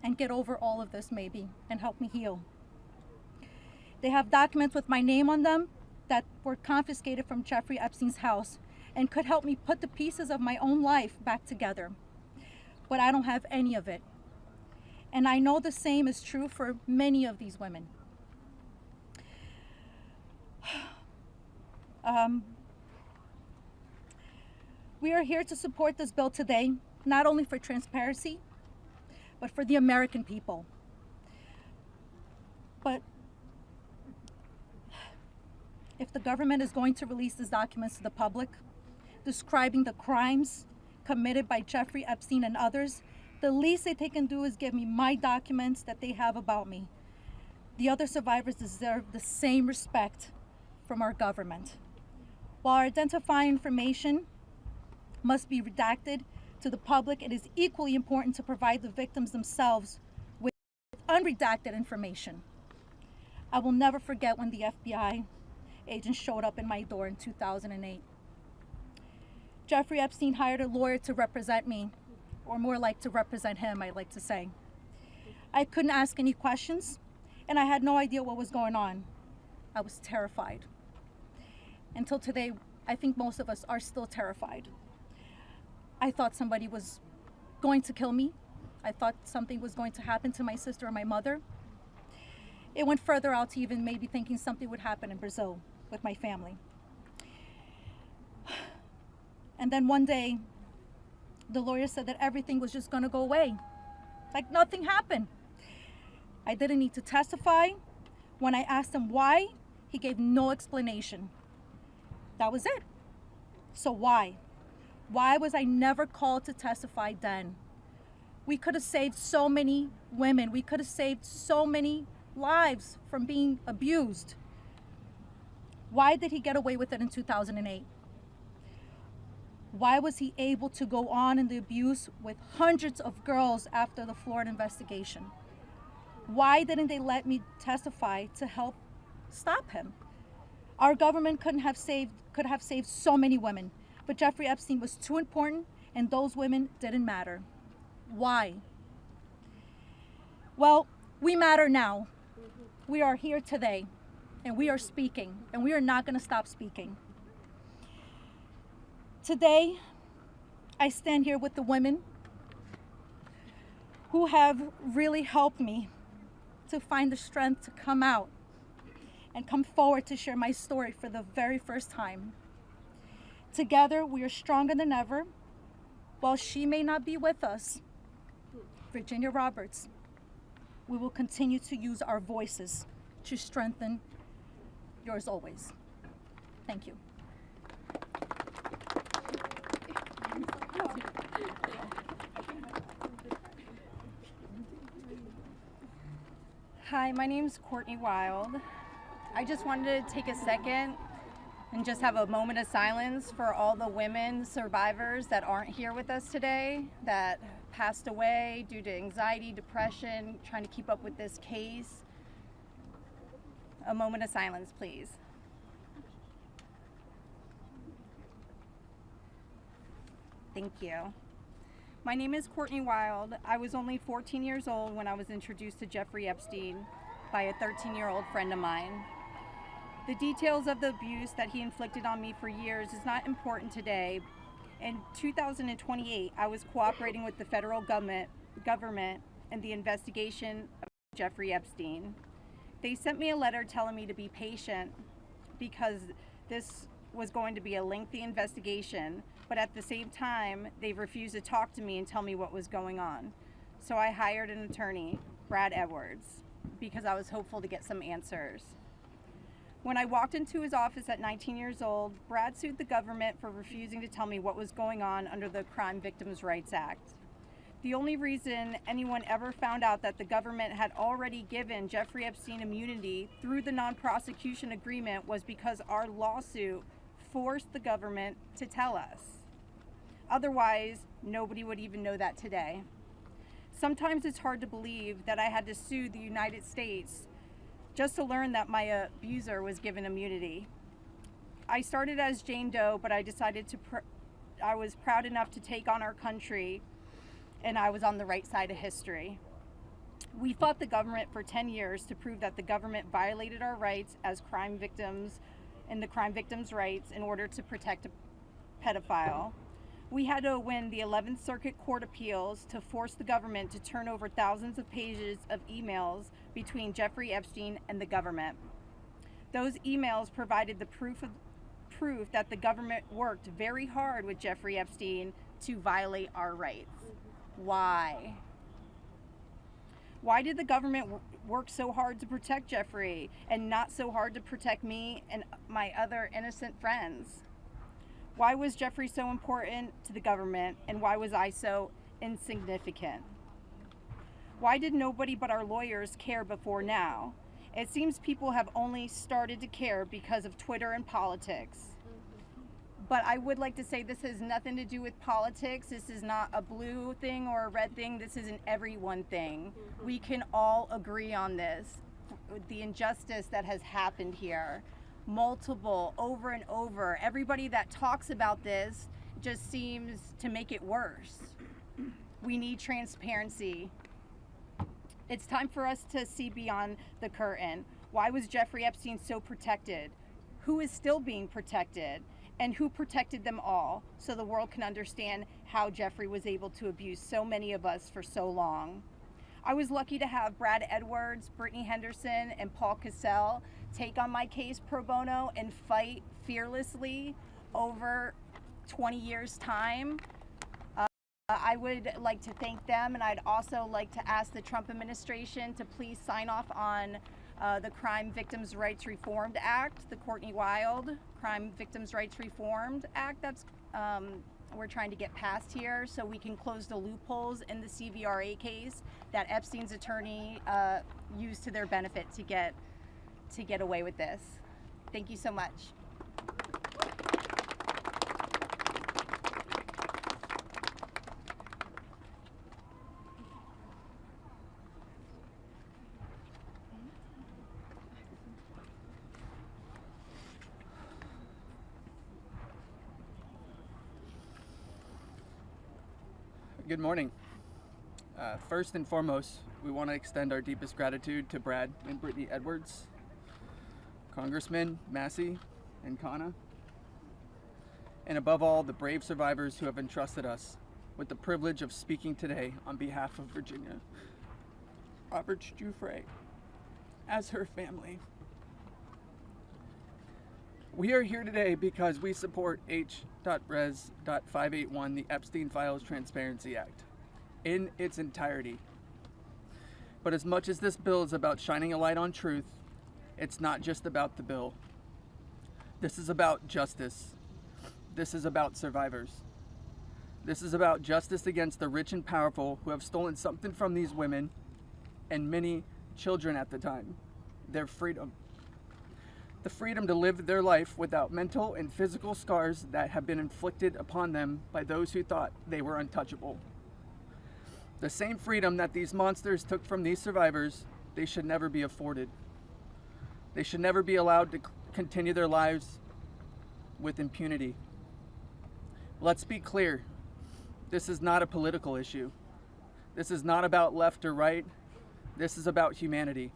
and get over all of this maybe and help me heal. They have documents with my name on them that were confiscated from Jeffrey Epstein's house and could help me put the pieces of my own life back together. But I don't have any of it. And I know the same is true for many of these women. We are here to support this bill today, not only for transparency, but for the American people. But if the government is going to release these documents to the public, describing the crimes committed by Jeffrey Epstein and others, the least that they can do is give me my documents that they have about me. The other survivors deserve the same respect from our government. While identifying information must be redacted to the public, it is equally important to provide the victims themselves with unredacted information. I will never forget when the FBI agent showed up in my door in 2008. Jeffrey Epstein hired a lawyer to represent me, or more like to represent him, I like to say. I couldn't ask any questions, and I had no idea what was going on. I was terrified. Until today, I think most of us are still terrified. I thought somebody was going to kill me. I thought something was going to happen to my sister or my mother. It went further out to even maybe thinking something would happen in Brazil with my family. And then one day, the lawyer said that everything was just gonna go away. Like nothing happened. I didn't need to testify. When I asked him why, he gave no explanation. That was it. So why? Why was I never called to testify then? We could have saved so many women. We could have saved so many lives from being abused. Why did he get away with it in 2008? Why was he able to go on in the abuse with hundreds of girls after the Florida investigation? Why didn't they let me testify to help stop him? Our government could have saved so many women, but Jeffrey Epstein was too important and those women didn't matter. Why? Well, we matter now. We are here today and we are speaking and we are not going to stop speaking. Today, I stand here with the women who have really helped me to find the strength to come out and come forward to share my story for the very first time. Together, we are stronger than ever. While she may not be with us, Virginia Roberts, we will continue to use our voices to strengthen yours always. Thank you. Hi, my name's Courtney Wild. I just wanted to take a second and just have a moment of silence for all the women survivors that aren't here with us today, that passed away due to anxiety, depression, trying to keep up with this case. A moment of silence, please. Thank you. My name is Courtney Wild. I was only 14 years old when I was introduced to Jeffrey Epstein by a 13-year-old friend of mine. The details of the abuse that he inflicted on me for years is not important today. In 2028, I was cooperating with the federal government in the investigation of Jeffrey Epstein. They sent me a letter telling me to be patient because this was going to be a lengthy investigation, but at the same time, they refused to talk to me and tell me what was going on. So I hired an attorney, Brad Edwards, because I was hopeful to get some answers. When I walked into his office at 19 years old, Brad sued the government for refusing to tell me what was going on under the Crime Victims' Rights Act. The only reason anyone ever found out that the government had already given Jeffrey Epstein immunity through the non-prosecution agreement was because our lawsuit forced the government to tell us. Otherwise, nobody would even know that today. Sometimes it's hard to believe that I had to sue the United States just to learn that my abuser was given immunity. I started as Jane Doe, but I decided I was proud enough to take on our country, and I was on the right side of history. We fought the government for 10 years to prove that the government violated our rights as crime victims and the crime victims' rights in order to protect a pedophile. We had to win the 11th Circuit Court Appeals to force the government to turn over thousands of pages of emails between Jeffrey Epstein and the government. Those emails provided the proof that the government worked very hard with Jeffrey Epstein to violate our rights. Why? Why did the government work so hard to protect Jeffrey and not so hard to protect me and my other innocent friends? Why was Jeffrey so important to the government, and why was I so insignificant? Why did nobody but our lawyers care before now? It seems people have only started to care because of Twitter and politics. But I would like to say this has nothing to do with politics. This is not a blue thing or a red thing. This is an everyone thing. We can all agree on this. The injustice that has happened here, multiple, over and over. Everybody that talks about this just seems to make it worse. We need transparency. It's time for us to see beyond the curtain. Why was Jeffrey Epstein so protected? Who is still being protected? And who protected them all, so the world can understand how Jeffrey was able to abuse so many of us for so long. I was lucky to have Brad Edwards, Brittany Henderson, and Paul Cassell take on my case pro bono and fight fearlessly over 20 years' time. I would like to thank them, and I'd also like to ask the Trump administration to please sign off on the Crime Victims' Rights Reformed Act, the Courtney Wild Crime Victims' Rights Reformed Act that's we're trying to get passed here, so we can close the loopholes in the CVRA case that Epstein's attorney used to their benefit to get away with this. Thank you so much. Good morning. First and foremost, we want to extend our deepest gratitude to Brad and Brittany Edwards, Congressman Massey and Kana, and above all, the brave survivors who have entrusted us with the privilege of speaking today on behalf of Virginia Roberts Giuffre as her family. We are here today because we support H.Res.581, the Epstein Files Transparency Act, in its entirety. But as much as this bill is about shining a light on truth, it's not just about the bill. This is about justice. This is about survivors. This is about justice against the rich and powerful who have stolen something from these women and many children at the time, their freedom. The freedom to live their life without mental and physical scars that have been inflicted upon them by those who thought they were untouchable. The same freedom that these monsters took from these survivors, they should never be afforded. They should never be allowed to continue their lives with impunity. Let's be clear, this is not a political issue. This is not about left or right. This is about humanity.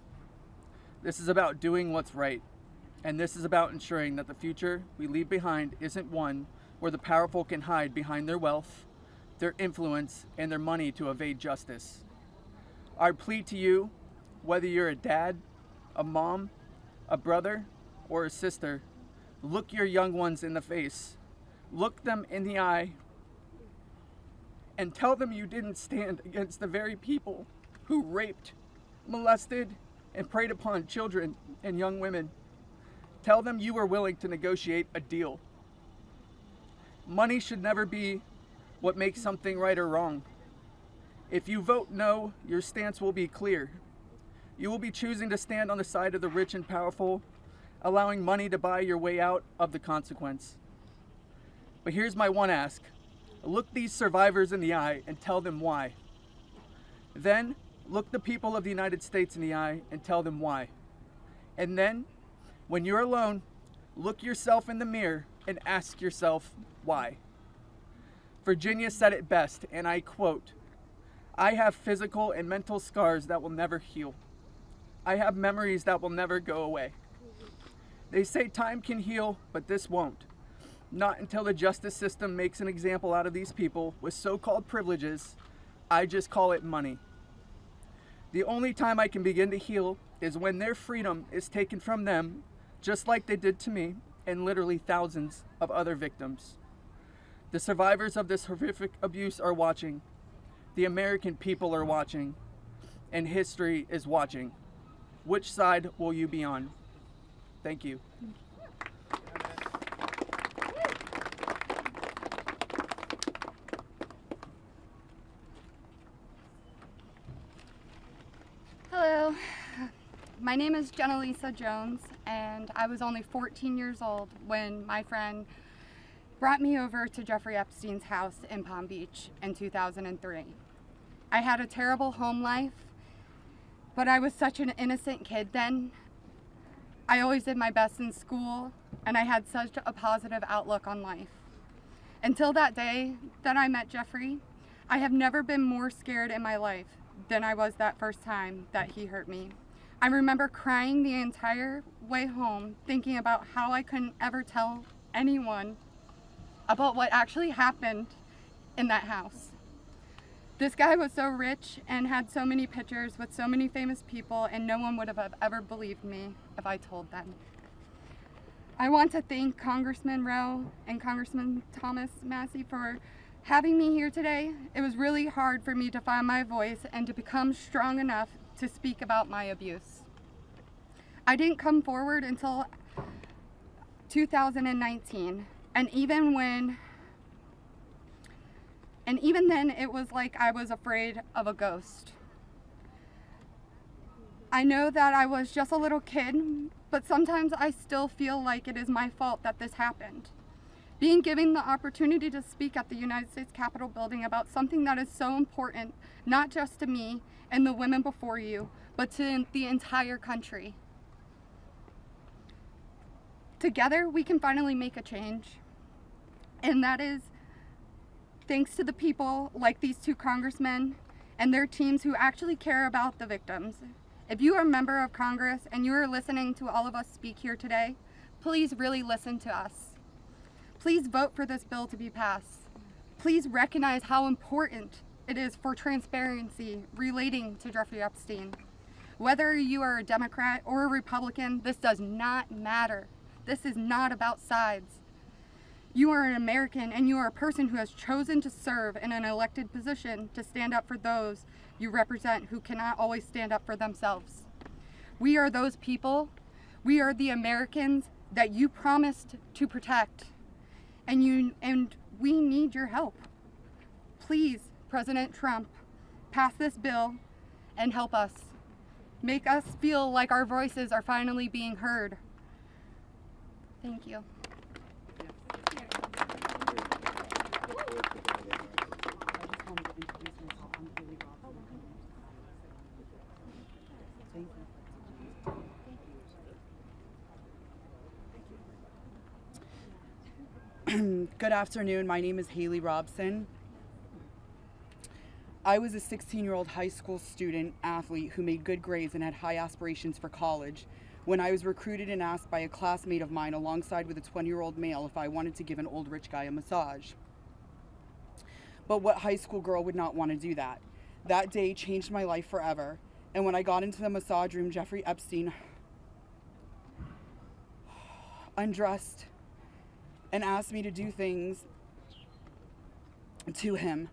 This is about doing what's right. And this is about ensuring that the future we leave behind isn't one where the powerful can hide behind their wealth, their influence, and their money to evade justice. Our plea to you, whether you're a dad, a mom, a brother, or a sister, look your young ones in the face, look them in the eye, and tell them you didn't stand against the very people who raped, molested, and preyed upon children and young women. Tell them you were willing to negotiate a deal. Money should never be what makes something right or wrong. If you vote no, your stance will be clear. You will be choosing to stand on the side of the rich and powerful, allowing money to buy your way out of the consequence. But here's my one ask. Look these survivors in the eye and tell them why. Then, look the people of the United States in the eye and tell them why. And then, when you're alone, look yourself in the mirror and ask yourself why. Virginia said it best, and I quote, I have physical and mental scars that will never heal. I have memories that will never go away. They say time can heal, but this won't. Not until the justice system makes an example out of these people with so-called privileges. I just call it money. The only time I can begin to heal is when their freedom is taken from them, just like they did to me and literally thousands of other victims. The survivors of this horrific abuse are watching. The American people are watching. And history is watching. Which side will you be on? Thank you. Hello, my name is Jenna-Lisa Jones, and I was only 14 years old when my friend brought me over to Jeffrey Epstein's house in Palm Beach in 2003. I had a terrible home life, but I was such an innocent kid then. I always did my best in school, and I had such a positive outlook on life. Until that day that I met Jeffrey, I have never been more scared in my life than I was that first time that he hurt me. I remember crying the entire way home, thinking about how I couldn't ever tell anyone about what actually happened in that house. This guy was so rich and had so many pictures with so many famous people, and no one would have ever believed me if I told them. I want to thank Congressman Rowe and Congressman Thomas Massey for having me here today. It was really hard for me to find my voice and to become strong enough to speak about my abuse. I didn't come forward until 2019, and even then it was like I was afraid of a ghost. I know that I was just a little kid, but sometimes I still feel like it is my fault that this happened. Being given the opportunity to speak at the United States Capitol building about something that is so important, not just to me and the women before you, but to the entire country. Together, we can finally make a change. And that is thanks to the people like these two congressmen and their teams who actually care about the victims. If you are a member of Congress and you are listening to all of us speak here today, please really listen to us. Please vote for this bill to be passed. Please recognize how important it is for transparency relating to Jeffrey Epstein. Whether you are a Democrat or a Republican, this does not matter. This is not about sides. You are an American, and you are a person who has chosen to serve in an elected position to stand up for those you represent who cannot always stand up for themselves. We are those people. We are the Americans that you promised to protect. And we need your help. Please, President Trump, pass this bill and help us. Make us feel like our voices are finally being heard. Thank you. Good afternoon. My name is Haley Robson. I was a 16-year-old high school student athlete who made good grades and had high aspirations for college when I was recruited and asked by a classmate of mine alongside with a 20-year-old male if I wanted to give an old rich guy a massage. But what high school girl would not want to do that? That day changed my life forever. And when I got into the massage room, Jeffrey Epstein undressed and asked me to do things to him.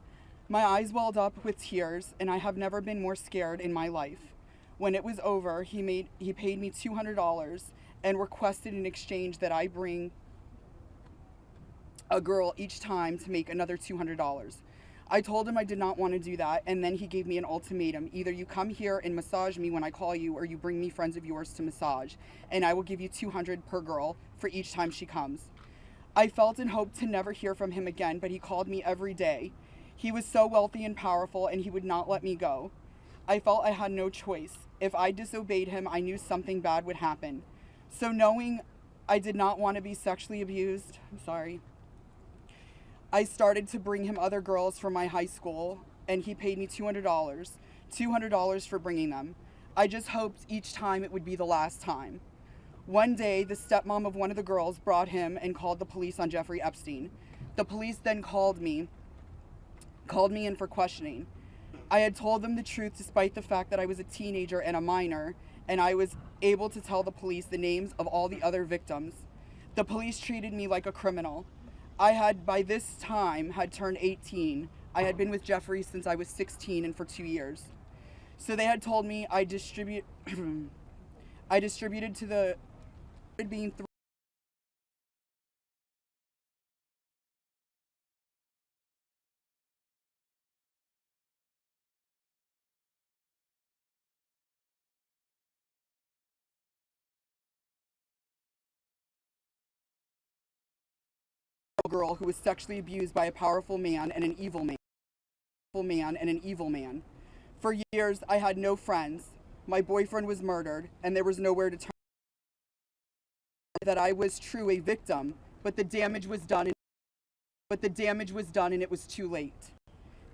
My eyes welled up with tears, and I have never been more scared in my life. When it was over, he paid me $200 and requested in exchange that I bring a girl each time to make another $200. I told him I did not want to do that, and then he gave me an ultimatum. Either you come here and massage me when I call you, or you bring me friends of yours to massage, and I will give you $200 per girl for each time she comes. I felt and hoped to never hear from him again, but he called me every day. He was so wealthy and powerful, and he would not let me go. I felt I had no choice. If I disobeyed him, I knew something bad would happen. So knowing I did not want to be sexually abused, I started to bring him other girls from my high school and he paid me $200 for bringing them. I just hoped each time it would be the last time. One day, the stepmom of one of the girls brought him and called the police on Jeffrey Epstein. The police then called me in for questioning. I had told them the truth despite the fact that I was a teenager and a minor, and I was able to tell the police the names of all the other victims. The police treated me like a criminal. I had, by this time, had turned 18. I had been with Jeffrey since I was 16 and for 2 years. So they had told me I distributed to the being girl who was sexually abused by a powerful man and an evil man. For years, I had no friends. My boyfriend was murdered, and there was nowhere to turn. That I was true a victim, but the damage was done, and it was too late.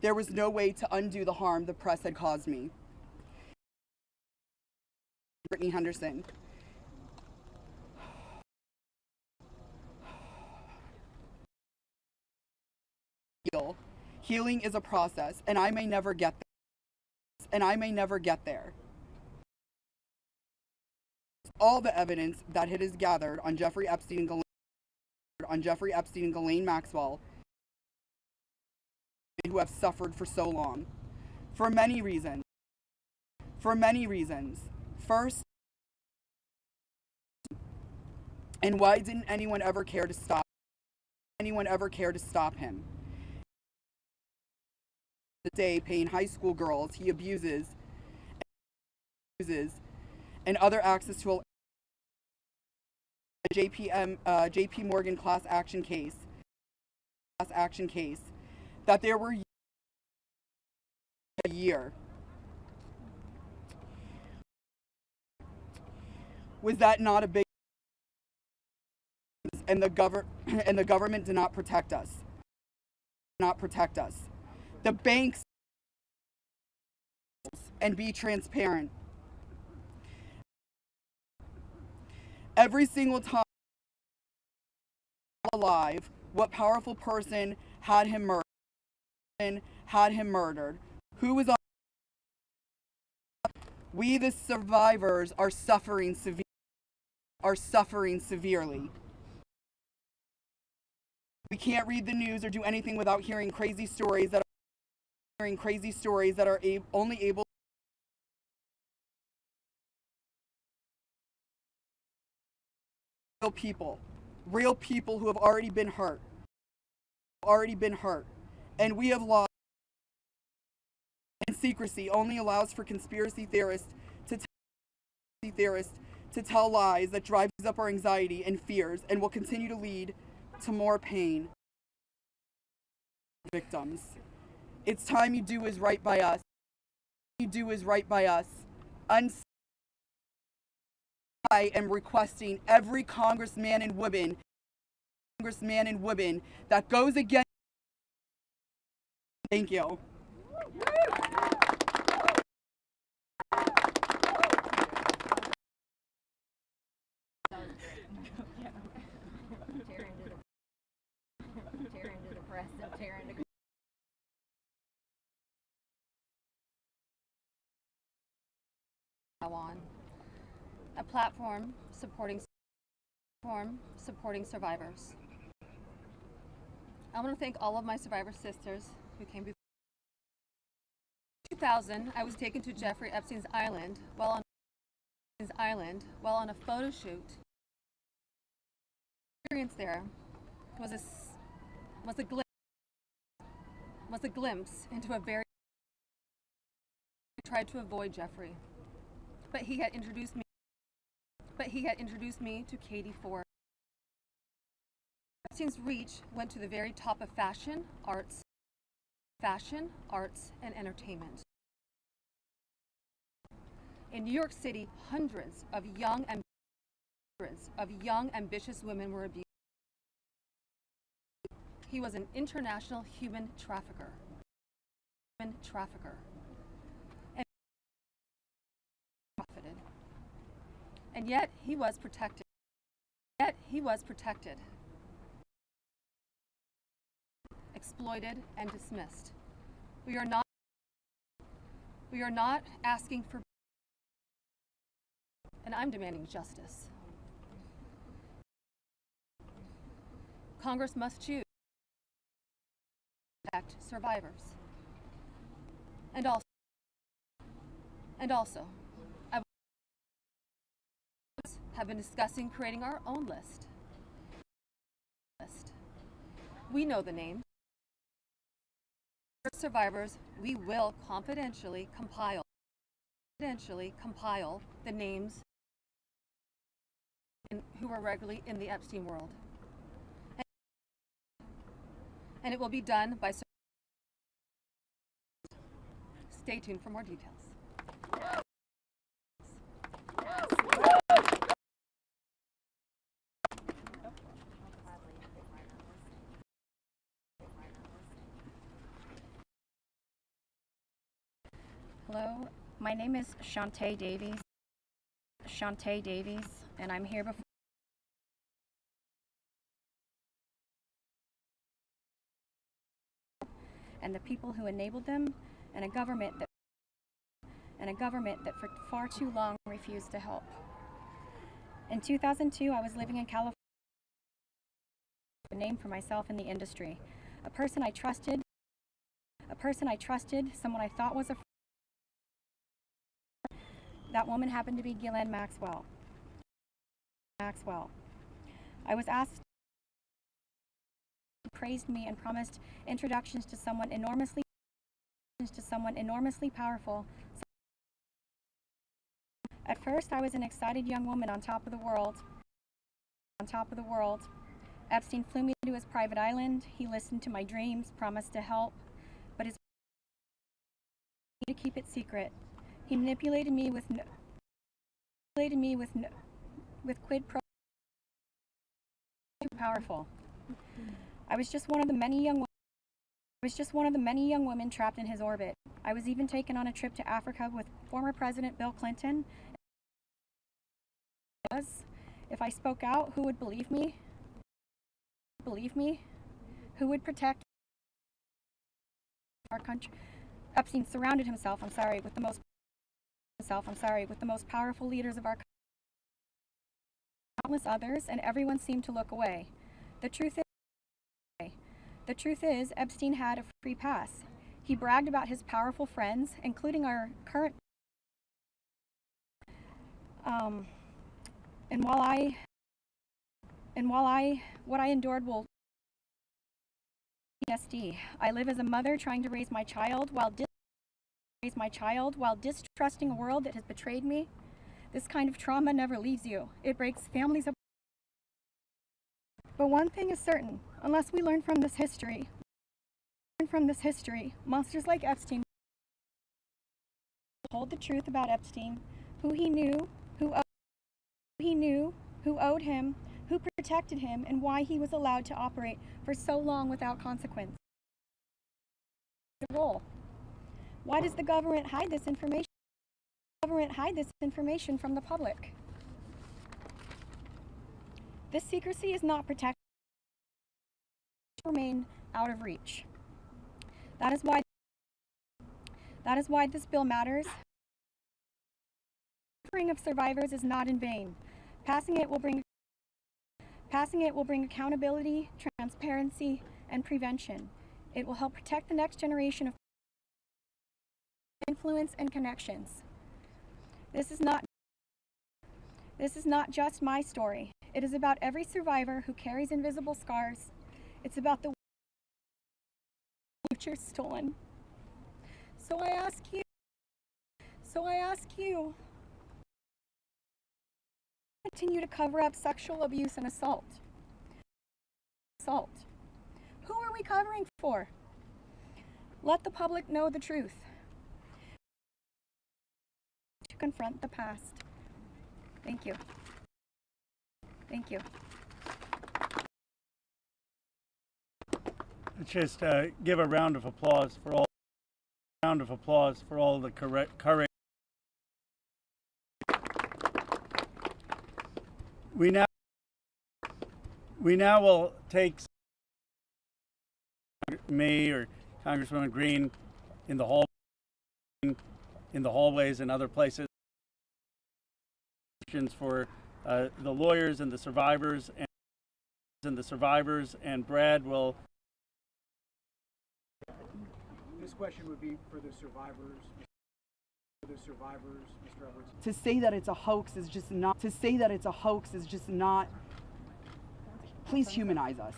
There was no way to undo the harm the press had caused me. Brittany Henderson. Healing is a process, and I may never get there. All the evidence that it has gathered on Jeffrey Epstein and Ghislaine Maxwell, who have suffered for so long, for many reasons. First, and why didn't anyone ever care to stop him? The day paying high school girls he abuses and other access to a JP Morgan class action case that there were a year. Was that not a big and the government did not protect us. The banks and be transparent. Every single time alive, what powerful person had him murdered? Who was on? We, the survivors, are suffering severely. We can't read the news or do anything without hearing crazy stories that are only able real people who have already been hurt, and we have lost. And secrecy only allows for conspiracy theorists to tell lies that drives up our anxiety and fears and will continue to lead to more pain. Victims. It's time you do is right by us. I am requesting every congressman and woman that goes against. Thank you. Tear into the press and tear into on a platform supporting survivors. I want to thank all of my survivor sisters who came before. In 2000, I was taken to Jeffrey Epstein's island while on a photo shoot. The experience there was a glimpse into a very. I tried to avoid Jeffrey, but he had introduced me to Katie Ford. Epstein's reach went to the very top of fashion, arts, and entertainment. In New York City, hundreds of young, ambitious women were abused. He was an international human trafficker. human trafficker. And profited. And yet he was protected. Exploited and dismissed. We are not asking for, and I'm demanding justice. Congress must choose to protect survivors. And also, I have been discussing creating our own list. We know the names. For survivors, we will confidentially compile the names who were regularly in the Epstein world. And it will be done by. Stay tuned for more details. Hello, my name is Shantae Davies, and I'm here before and the people who enabled them, and a government that for far too long refused to help. In 2002, I was living in California, a name for myself in the industry, a person I trusted, someone I thought was a friend. That woman happened to be Ghislaine Maxwell. I was asked, praised me and promised introductions to someone enormously powerful. At first, I was an excited young woman on top of the world. Epstein flew me to his private island. He listened to my dreams, promised to help, but his to keep it secret. He manipulated me with quid pro. Too powerful. I was just one of the many young women trapped in his orbit. I was even taken on a trip to Africa with former President Bill Clinton. If I spoke out, who would believe me? Who would protect our country? Epstein surrounded himself, with the most powerful leaders of our country. Countless others, and everyone seemed to look away. The truth is, Epstein had a free pass. He bragged about his powerful friends, including our current. What I endured will PTSD. I live as a mother trying to raise my child while distrusting a world that has betrayed me. This kind of trauma never leaves you. It breaks families apart. But one thing is certain, unless we learn from this history, monsters like Epstein told the truth about Epstein, who he knew, who owed him, who protected him, and why he was allowed to operate for so long without consequence. The role. Why does the government hide this information? From the public? This secrecy is not protected. Remain out of reach. That is why this bill matters. The suffering of survivors is not in vain. Passing it will bring accountability, transparency, and prevention. It will help protect the next generation of influence and connections. This is not just my story. It is about every survivor who carries invisible scars. It's about the future stolen. So I ask you, continue to cover up sexual abuse and assault. Who are we covering for? Let the public know the truth. To confront the past. Thank you. Let's just give a round of applause for all Round of applause for all the courage. We now will take me or Congresswoman Green in the hallways and other places for the lawyers and the survivors and Brad will. This question would be for the survivors. Mr. Edwards. To say that it's a hoax is just not. Please humanize us.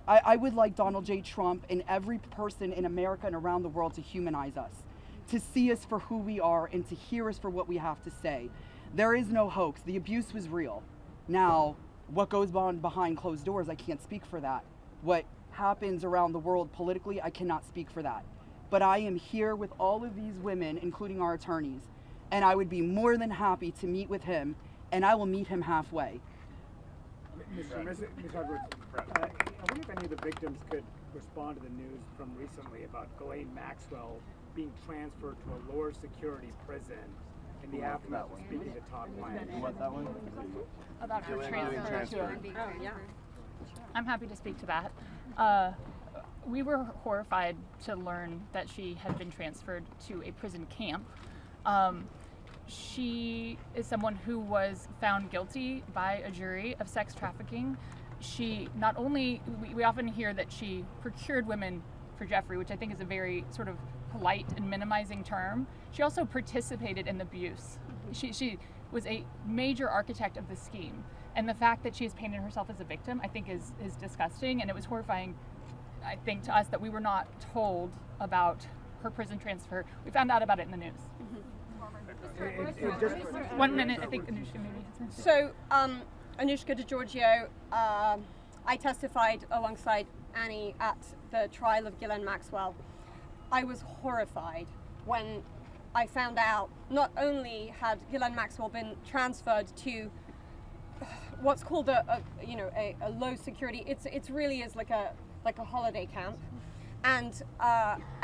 I would like Donald J. Trump and every person in America and around the world to humanize us, to see us for who we are and to hear us for what we have to say. There is no hoax. The abuse was real. Now, what goes on behind closed doors, I can't speak for that. What happens around the world politically, I cannot speak for that. But I am here with all of these women, including our attorneys, and I would be more than happy to meet with him, and I will meet him halfway. Ms. Edwards, I wonder if any of the victims could respond to the news from recently about Ghislaine Maxwell being transferred to a lower security prison in the aftermath of speaking to Todd Blanche. You want that one? About her transfer. Oh, yeah. I'm happy to speak to that. We were horrified to learn that she had been transferred to a prison camp. She is someone who was found guilty by a jury of sex trafficking. She not only, we often hear that she procured women for Jeffrey, which I think is a very sort of polite and minimizing term. She also participated in the abuse. She was a major architect of the scheme. And the fact that she has painted herself as a victim, I think is disgusting. And it was horrifying, I think, to us that we were not told about her prison transfer. We found out about it in the news. 1 minute, I think Anushka maybe has to. So, Anushka DeGiorgio, I testified alongside Annie at the trial of Ghislaine Maxwell. I was horrified when I found out not only had Ghislaine Maxwell been transferred to what's called a low security. It's really is like a holiday camp, and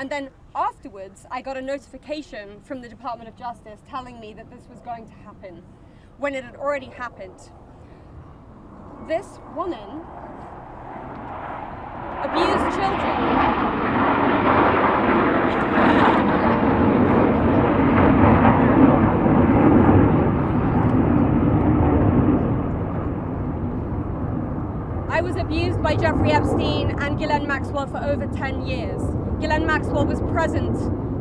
then afterwards I got a notification from the Department of Justice telling me that this was going to happen, when it had already happened. This woman abused children. I was abused by Jeffrey Epstein and Ghislaine Maxwell for over 10 years. Ghislaine Maxwell was present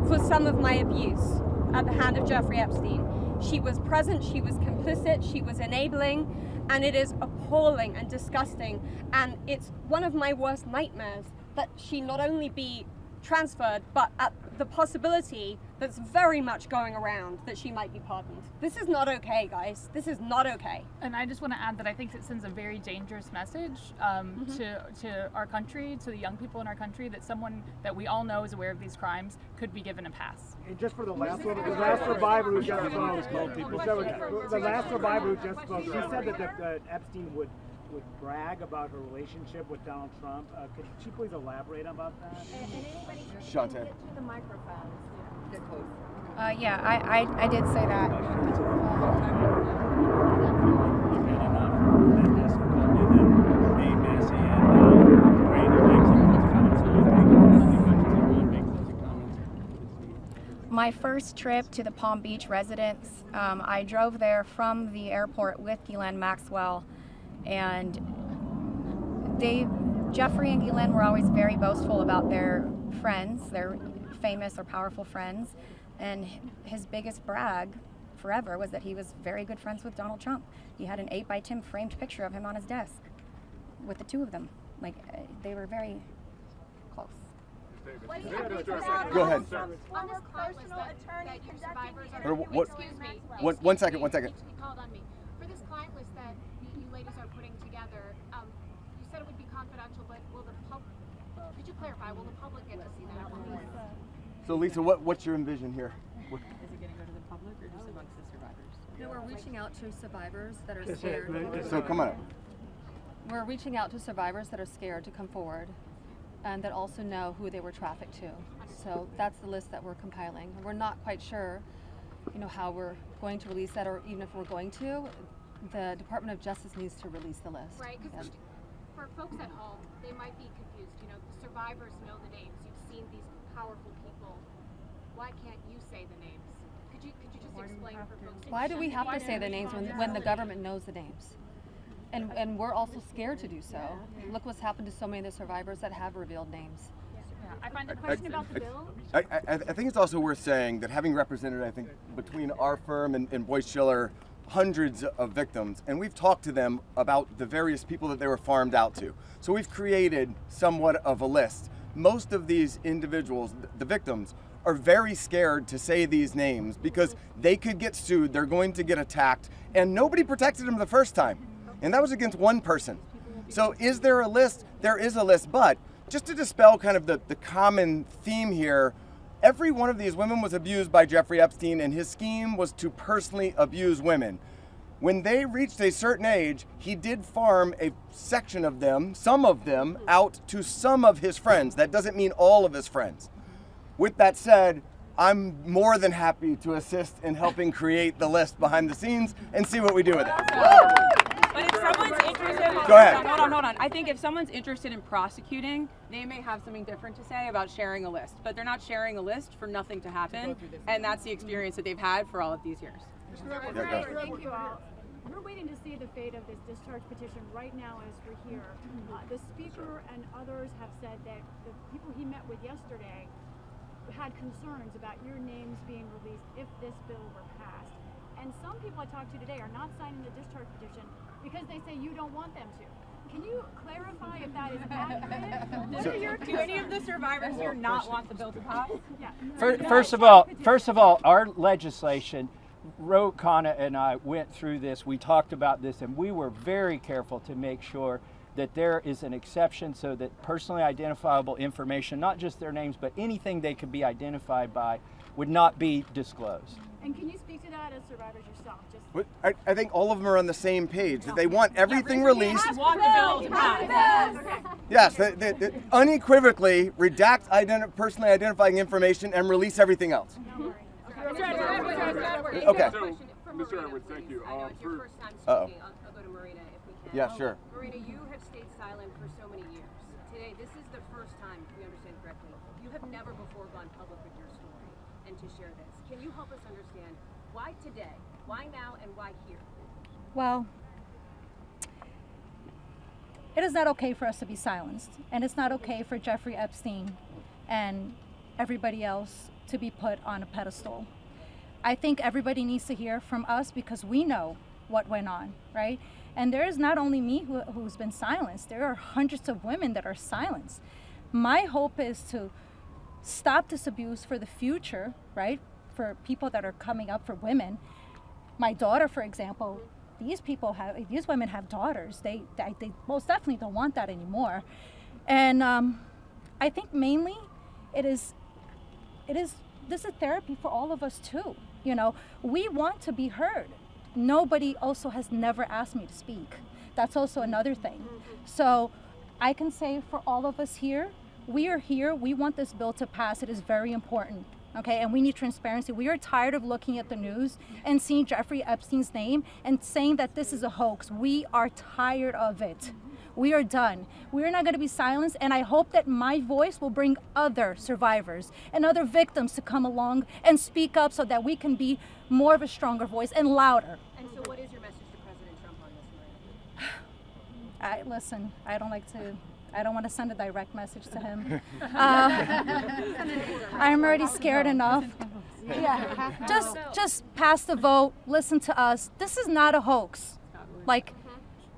for some of my abuse at the hand of Jeffrey Epstein. She was present, she was complicit, she was enabling, and it is appalling and disgusting. And it's one of my worst nightmares that she not only be transferred, but at the possibility that's very much going around that she might be pardoned. This is not okay, guys. This is not okay. And I just want to add that I think it sends a very dangerous message to our country, to the young people in our country, that someone that we all know is aware of these crimes could be given a pass. And just for the last survivor who just spoke, she said that Epstein would brag about her relationship with Donald Trump. Could she please elaborate about that? Shante. Get to the microphone. Get close. Yeah, I did say that. My first trip to the Palm Beach residence, I drove there from the airport with Ghislaine Maxwell, and Jeffrey and Ghislaine were always very boastful about their friends, their famous or powerful friends, and his biggest brag forever was that he was very good friends with Donald Trump. He had an 8x10 framed picture of him on his desk with the two of them. Like, they were very close. Go ahead. On this personal attorney conducting Excuse me. One second. He called on me. For this client list that you ladies are putting together, you said it would be confidential, but will the public, could you clarify, will the public get to see that? So Lisa, what's your envision here? Is it going to go to the public or just amongst the survivors? No, we're reaching out to survivors that are scared. So come on up. We're reaching out to survivors that are scared to come forward. and that also know who they were trafficked to. So that's the list that we're compiling. We're not quite sure, how we're going to release that, or even if we're going to. The Department of Justice needs to release the list. Right, because for folks at home, they might be confused. The survivors know the names. You've seen these powerful people. Why can't you say the names? Could you just explain for folks? Why do we have to say the names when the government knows the names? And we're also scared to do so. Look what's happened to so many of the survivors that have revealed names. I find the question about the bill. I think it's also worth saying that having represented, I think, between our firm and Boyce Schiller, hundreds of victims, and we've talked to them about the various people that they were farmed out to. So we've created somewhat of a list. Most of these individuals, the victims, are very scared to say these names because they could get sued, they're going to get attacked, and nobody protected them the first time. And that was against one person. So is there a list? There is a list, but just to dispel kind of the common theme here, every one of these women was abused by Jeffrey Epstein, and his scheme was to personally abuse women. When they reached a certain age, he did farm a section of them, some of them, out to some of his friends. That doesn't mean all of his friends. With that said, I'm more than happy to assist in helping create the list behind the scenes and see what we do with it. But if someone's interested, Go ahead. Hold on. I think if someone's interested in prosecuting, they may have something different to say about sharing a list. But they're not sharing a list for nothing to happen, and that's the experience that they've had for all of these years. Thank you all. We're waiting to see the fate of this discharge petition right now as we're here. The speaker and others have said that the people he met with yesterday had concerns about your names being released if this bill were passed. And some people I talked to today are not signing the discharge petition because they say you don't want them to. Can you clarify if that is accurate? What are your Do any of the survivors here not want the bill to pass? Yeah. First of all, our legislation, Ro Khanna and I went through this, we talked about this, and we were very careful to make sure that there is an exception so that personally identifiable information, not just their names, but anything they could be identified by, would not be disclosed. And can you speak to that as survivors yourself? I think all of them are on the same page. They want everything released. Want the bill to pass. Yes, they unequivocally redact personally identifying information and release everything else. Okay. So, Mr. Edwards, thank you. I know it's your first time Uh-oh. speaking. I'll go to Marina if we can. Yeah, sure. Marina, you have stayed silent for so many years. Today, this is the first time, if we understand correctly, you have never before gone public with your story and to share this. Can you help us understand why today, why now, and why here? Well, it is not okay for us to be silenced, and it's not okay for Jeffrey Epstein and everybody else to be put on a pedestal. I think everybody needs to hear from us because we know what went on, right? And there is not only me who's been silenced, there are hundreds of women that are silenced. My hope is to stop this abuse for the future, right? For people that are coming up, for women. My daughter, for example, these women have daughters. They most definitely don't want that anymore. And I think mainly this is therapy for all of us too. We want to be heard. Nobody also has never asked me to speak. That's also another thing. So I can say for all of us here, we are here. We want this bill to pass. It is very important. Okay, and we need transparency. We are tired of looking at the news and seeing Jeffrey Epstein's name and saying that this is a hoax. We are tired of it. We are done. We're not going to be silenced, and I hope that my voice will bring other survivors and other victims to come along and speak up so that we can be more of a stronger voice and louder. And so what is your message to President Trump on this, Marina? Listen, I don't want to send a direct message to him. I'm already scared enough. Yeah, just pass the vote, listen to us. This is not a hoax.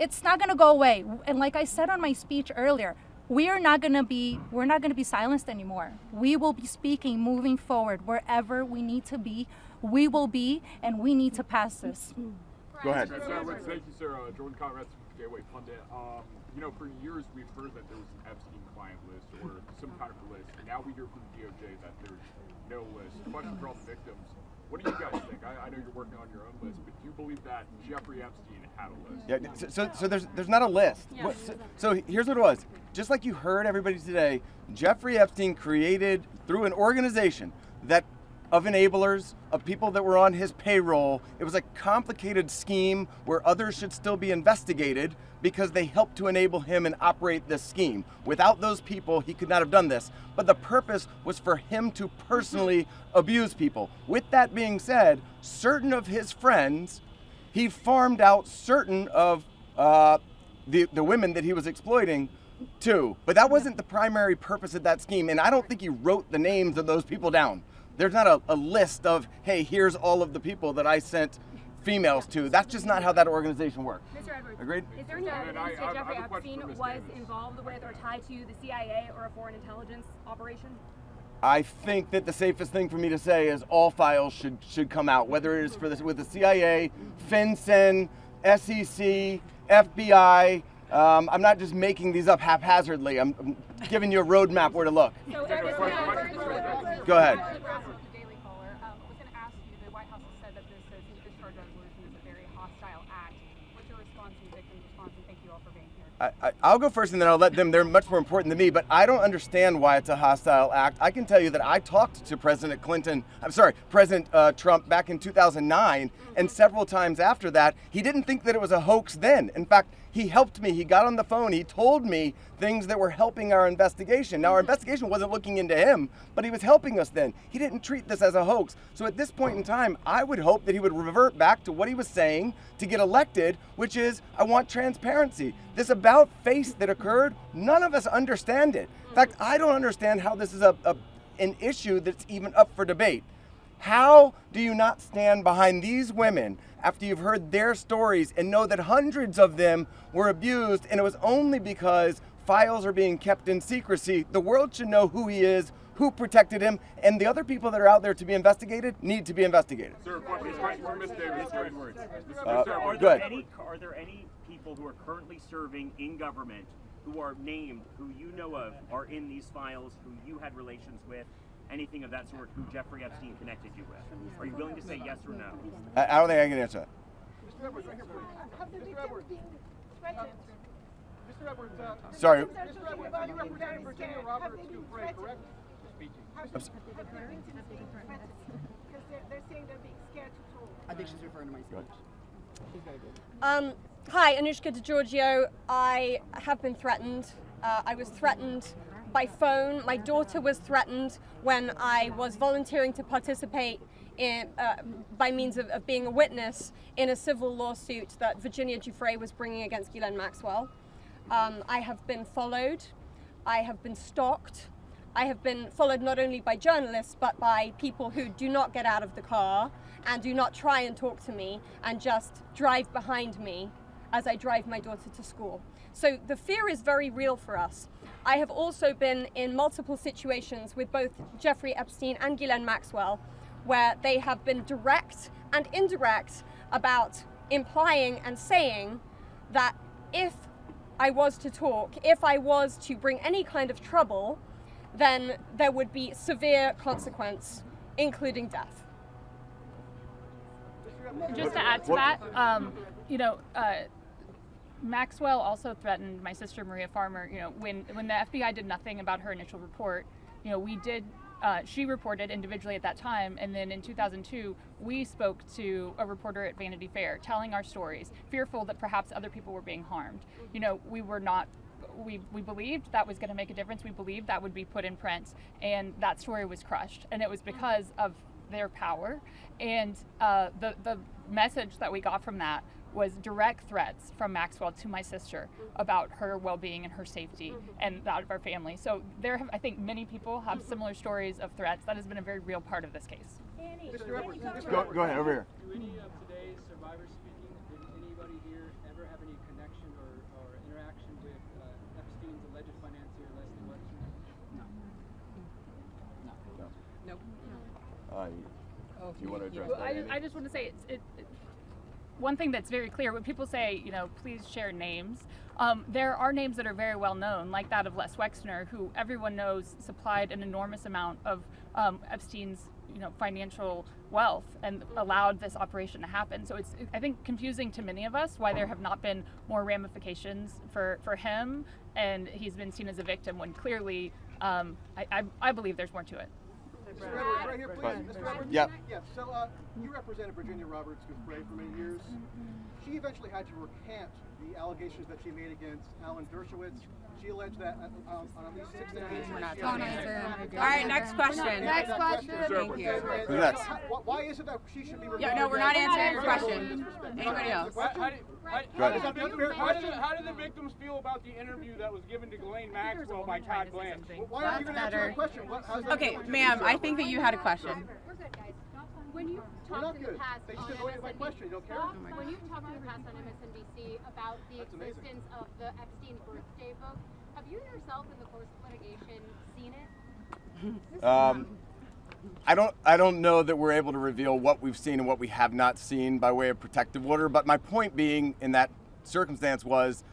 It's not going to go away. And like I said on my speech earlier, we're not going to be silenced anymore. We will be speaking moving forward. Wherever we need to be, we will be, and we need to pass this. Go ahead. Thank you, sir. Jordan Conrad from Gateway Pundit. For years we've heard that there was an Epstein client list or some kind of list. And now we hear from the DOJ that there's no list. Question for all the victims: what do you guys think? I know you're working on your own list, but do you believe that Jeffrey Epstein had a list? Yeah, so there's not a list. Yeah. So here's what it was. Just like you heard everybody today, Jeffrey Epstein created through an organization that of enablers, of people that were on his payroll. It was a complicated scheme where others should still be investigated because they helped to enable him and operate this scheme. Without those people, he could not have done this. But the purpose was for him to personally abuse people. With that being said, certain of his friends, he farmed out certain of the women that he was exploiting too. But that wasn't the primary purpose of that scheme. And I don't think he wrote the names of those people down. There's not a list of, hey, here's all of the people that I sent females to. That's just not how that organization works. Mr. Edwards, Agreed? is there any evidence that Jeffrey Epstein was involved with or tied to the CIA or a foreign intelligence operation? I think that the safest thing for me to say is all files should come out, whether it is for this with the CIA, FinCEN, SEC, FBI. I'm not just making these up haphazardly. I'm giving you a roadmap where to look. So, Go ahead. I'll go first and then I'll let them. They're much more important than me, but I don't understand why it's a hostile act. I can tell you that I talked to President Trump back in 2009, and several times after that. He didn't think that it was a hoax then. In fact, he helped me. He got on the phone. He told me things that were helping our investigation. Now, our investigation wasn't looking into him, but he was helping us then. He didn't treat this as a hoax. So at this point in time, I would hope that he would revert back to what he was saying to get elected, which is, I want transparency. This about face that occurred, none of us understand it. In fact, I don't understand how this is an issue that's even up for debate. How do you not stand behind these women after you've heard their stories and know that hundreds of them were abused, and it was only because files are being kept in secrecy? The world should know who he is, who protected him, and the other people that are out there to be investigated need to be investigated. Sir, question for Ms. Davis. Are there any people who are currently serving in government who are named, who you know of, are in these files, who you had relations with, anything of that sort, who Jeffrey Epstein connected you with? Are you willing to say yes or no? I don't think I can answer that. Mr. Edwards, right here, please. Have the victims being threatened? Mr. Edwards, sorry. Mr. Edwards, you represent Virginia Roberts Dufresne, correct? Have the victims being threatened? Because they're saying they're being scared to talk. I think she's referring to my speech. Hi, Anushka DeGiorgio. I have been threatened. I was threatened by phone. My daughter was threatened when I was volunteering to participate in, by means of being a witness in a civil lawsuit that Virginia Dufresne was bringing against Ghislaine Maxwell. I have been followed. I have been stalked. I have been followed not only by journalists, but by people who do not get out of the car and do not try and talk to me and just drive behind me as I drive my daughter to school. So the fear is very real for us. I have also been in multiple situations with both Jeffrey Epstein and Ghislaine Maxwell where they have been direct and indirect about implying and saying that if I was to talk, if I was to bring any kind of trouble, then there would be severe consequence, including death. Just to add to that, Maxwell also threatened my sister Maria Farmer. When the FBI did nothing about her initial report, she reported individually at that time, and then in 2002 we spoke to a reporter at Vanity Fair telling our stories, fearful that perhaps other people were being harmed. We believed that was going to make a difference. We believed that would be put in print, and that story was crushed, and it was because of their power. And the message that we got from that was direct threats from Maxwell to my sister about her well-being and her safety and that of our family. So I think many people have similar stories of threats. That has been a very real part of this case. Go ahead, over here. Do any of today's survivors speaking, did anybody here ever have any connection or interaction with Epstein's alleged financier, Leslie Wexner? No. Do you want to address that? I just want to say one thing that's very clear when people say, please share names. There are names that are very well known, like that of Les Wexner, who everyone knows supplied an enormous amount of Epstein's financial wealth and allowed this operation to happen. So it's, I think, confusing to many of us why there have not been more ramifications for him, and he's been seen as a victim when clearly I believe there's more to it. Mr. Edwards, right here, please. Mr. Edwards? Yep. Yeah, so you represented Virginia Roberts Giuffre for many years. She eventually had to recant the allegations that she made against Alan Dershowitz. She alleged that on at least 6 occasions. All right, next question. Next question. Thank you. Who's next? Why is it that she should be? Yeah, no, we're not answering your question. Anybody else? How do the victims feel about the interview that was given to Ghislaine Maxwell by Todd Blanche? Why aren't you going to answer the question? Okay, ma'am, I think that you had a question. When you You're talked not in the good. past They on just avoided my MSNBC, question. You don't care? when you talked in the past on MSNBC about the existence of the Epstein birthday book, have you yourself in the course of litigation seen it? I don't know that we're able to reveal what we've seen and what we have not seen by way of protective order, but my point being in that circumstance was,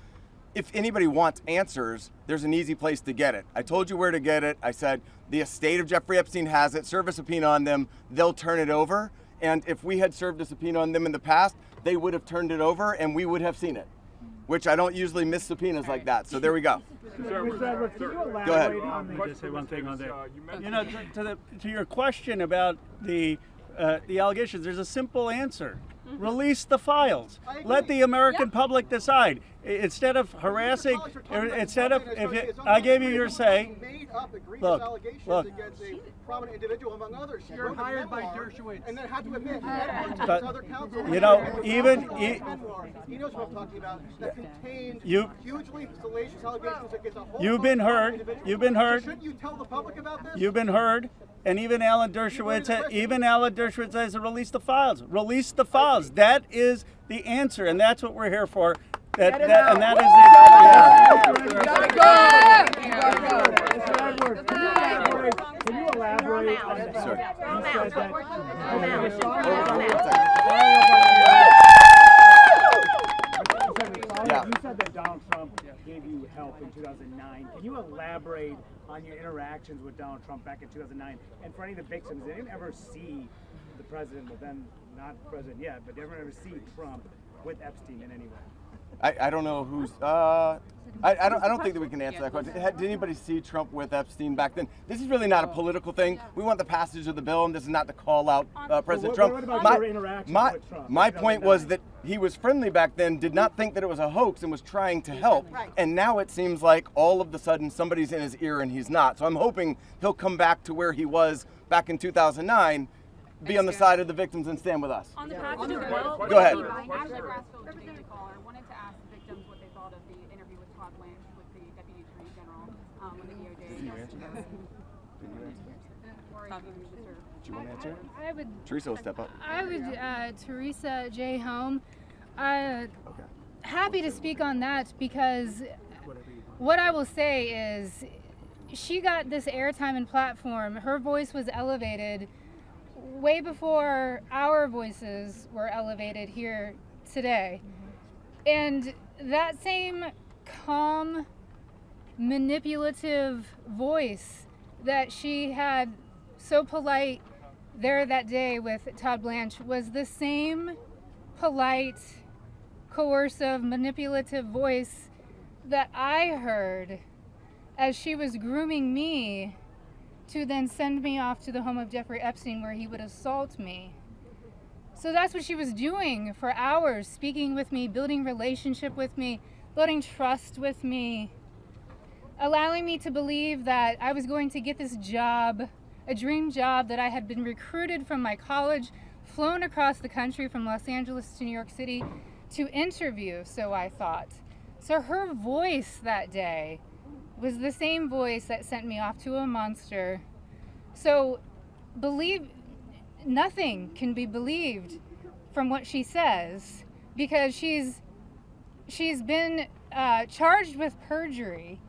if anybody wants answers, there's an easy place to get it. I told you where to get it. I said the estate of Jeffrey Epstein has it, serve a subpoena on them, they'll turn it over. And if we had served a subpoena on them in the past, they would have turned it over and we would have seen it, which I don't usually miss subpoenas like that. So there we go. Go ahead. Just say one thing on there. To your question about the allegations, there's a simple answer. Release the files. Let the American public decide. Instead of harassing, instead of, I gave you your say. Look. Against a prominent individual, among others. You're hired by Dershowitz. And then had to admit, But, other counsel. you know, He knows what I'm talking about. That contained hugely salacious allegations against a whole You've been heard. You've been heard. Shouldn't you tell the public about this? You've been heard. And even Alan Dershowitz says to release the files. Release the files. That is the answer, and that's what we're here for. That is Can you elaborate on You said that Donald Trump gave you help in 2009. Can you elaborate on your interactions with Donald Trump back in 2009? And for any of the victims, they didn't ever see the president, well then not president yet, but they didn't ever see Trump with Epstein in any way. I don't know who's. I don't think that we can answer that question. Did anybody see Trump with Epstein back then? This is really not a political thing. We want the passage of the bill, and this is not to call out President Trump. What about your interaction with Trump? My point was that he was friendly back then, did not think that it was a hoax, and was trying to help. And now it seems like all of a sudden somebody's in his ear and he's not. So I'm hoping he'll come back to where he was back in 2009, be on the side of the victims and stand with us. On the passage of the bill, Go ahead. Ashley Grassfield, Virginia caller, wanted to ask the victims what they thought of the interview with Todd Blanche with the Deputy Attorney General when the DOJ. Did you answer that? Do you want to answer? I would. Teresa will step up. I would. Teresa J. Home. Happy to speak on that because what I will say is she got this airtime and platform. Her voice was elevated way before our voices were elevated here today. And that same calm, manipulative voice that she had so polite there that day with Todd Blanche was the same polite, coercive, manipulative voice that I heard as she was grooming me to then send me off to the home of Jeffrey Epstein where he would assault me. So that's what she was doing for hours, speaking with me, building relationship with me, building trust with me, allowing me to believe that I was going to get this job, a dream job that I had been recruited from my college, flown across the country from Los Angeles to New York City to interview, so I thought. So her voice that day was the same voice that sent me off to a monster. So nothing can be believed from what she says because she's been charged with perjury.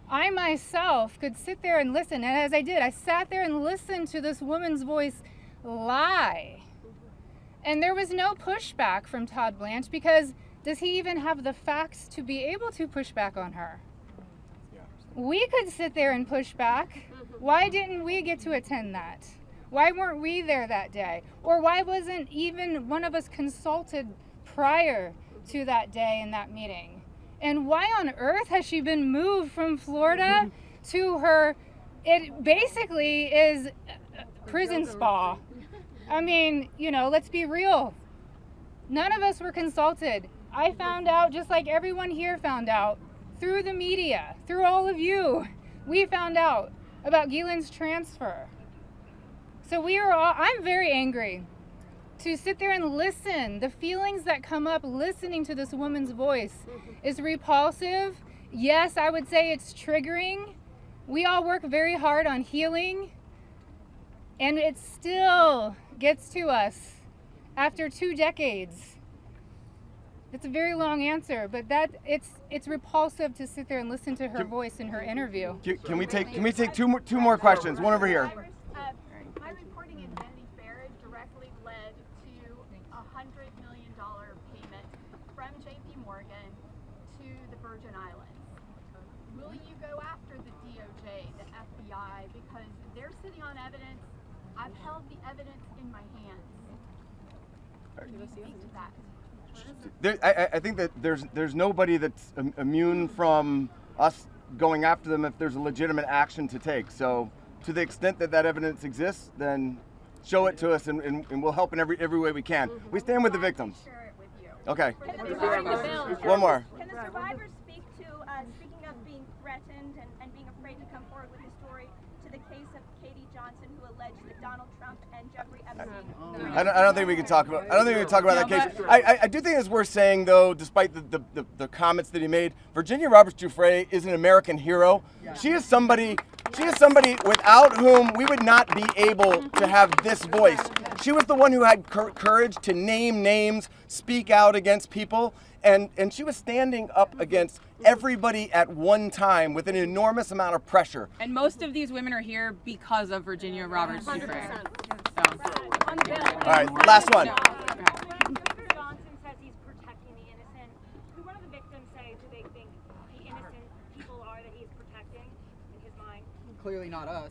I myself could sit there and listen, and as I did, I sat there and listened to this woman's voice lie. And there was no pushback from Todd Blanche because does he even have the facts to be able to push back on her? We could sit there and push back. Why didn't we get to attend that? Why weren't we there that day? Or why wasn't even one of us consulted prior to that day in that meeting? And why on earth has she been moved from Florida to her, it basically is prison spa. I mean, you know, let's be real. None of us were consulted. I found out, just like everyone here found out, through the media, through all of you. We found out about Ghislaine's transfer. So we are all, I'm very angry to sit there and listen. The feelings that come up listening to this woman's voice is repulsive. Yes, I would say it's triggering. We all work very hard on healing, and it still gets to us after 2 decades. It's a very long answer, but it's repulsive to sit there and listen to her voice in her interview. Can we take two more questions? One over here. My reporting in Vanity Fair directly led to a $100 million payment from J.P. Morgan to the Virgin Islands. Will you go after the DOJ, the FBI, because they're sitting on evidence? I've held the evidence in my hands. Can you speak to that? I think that there's nobody that's immune from us going after them if there's a legitimate action to take. So to the extent that that evidence exists, then show it to us, and we'll help in every way we can. We stand with the victims. Okay. One more. Can the survivors speak to, speaking of being threatened and being afraid to come forward with the story, to the case of Katie Johnson, who alleged that Donald Trump and Jeffrey Epstein? I don't think we can talk about. I don't think we can talk about that case. I do think it's worth saying, though, despite the comments that he made, Virginia Roberts Giuffre is an American hero. Yeah. She is somebody without whom we would not be able to have this voice. She was the one who had courage to name names, speak out against people, and she was standing up against everybody at one time with an enormous amount of pressure. And most of these women are here because of Virginia Roberts Giuffre. All right, last one. Johnson says he's protecting the innocent. Who one of the victims say do they think the innocent people are that he's protecting in his mind? Clearly not us.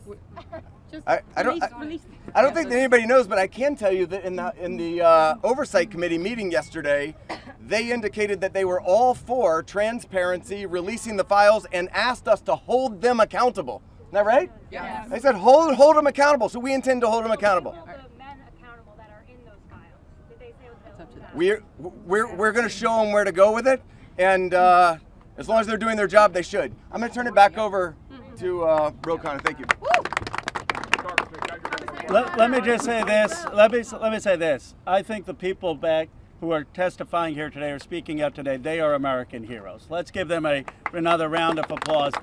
I don't think that anybody knows, but I can tell you that in the oversight committee meeting yesterday, they indicated that they were all for transparency, releasing the files, and asked us to hold them accountable. Isn't that right? Yes. They said hold them accountable, so we intend to hold them accountable. We're going to show them where to go with it, and as long as they're doing their job, they should. I'm going to turn it back over to Ro Khanna. Thank you. Let me just say this. Let me say this. I think the people back who are testifying here today or speaking out today, they are American heroes. Let's give them another round of applause.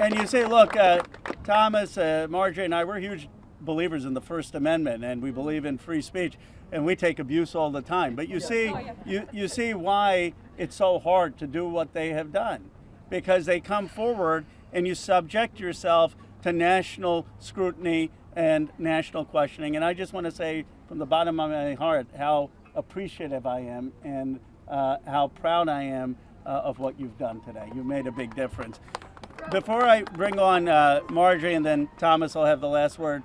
And you say, look, Thomas, Marjorie, and I, we're huge believers in the First Amendment, and we believe in free speech, and we take abuse all the time. But you see, you see why it's so hard to do what they have done, because they come forward and you subject yourself to national scrutiny and national questioning. And I just want to say from the bottom of my heart how appreciative I am and how proud I am of what you've done today. You've made a big difference. Before I bring on Marjorie and then Thomas will have the last word,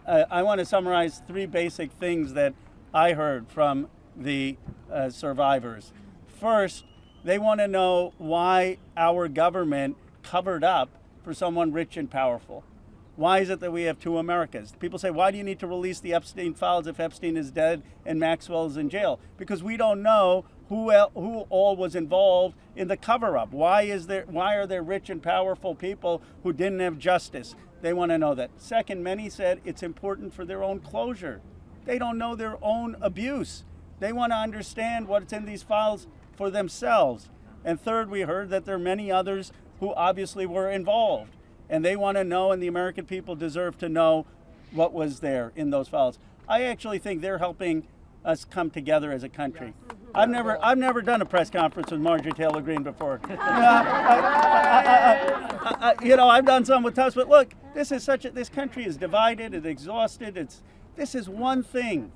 I want to summarize 3 basic things that I heard from the survivors. First, they want to know why our government covered up for someone rich and powerful. Why is it that we have 2 Americas? People say, why do you need to release the Epstein files if Epstein is dead and Maxwell is in jail? Because we don't know who all was involved in the cover-up. Why are there rich and powerful people who didn't have justice? They want to know that. Second, many said it's important for their own closure. They don't know their own abuse. They want to understand what's in these files for themselves. And third, we heard that there are many others who obviously were involved. And they want to know, and the American people deserve to know what was there in those files. I actually think they're helping us come together as a country. I've never done a press conference with Marjorie Taylor Greene before. I've done some with Tuss, but look, this country is divided, it's exhausted. This is one thing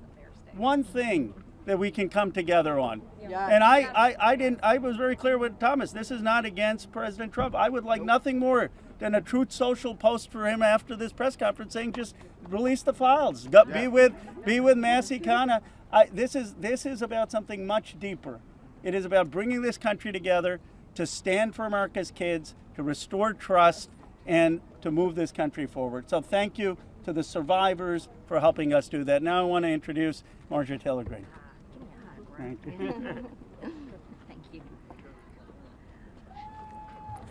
that we can come together on. Yeah. And I was very clear with Thomas. This is not against President Trump. I would like nothing more than a Truth Social post for him after this press conference saying just release the files. Be with Masih Khanna. This is about something much deeper. It is about bringing this country together to stand for America's kids, to restore trust, and to move this country forward. So thank you to the survivors for helping us do that. Now I want to introduce Marjorie Taylor Greene. Thank you. Thank you.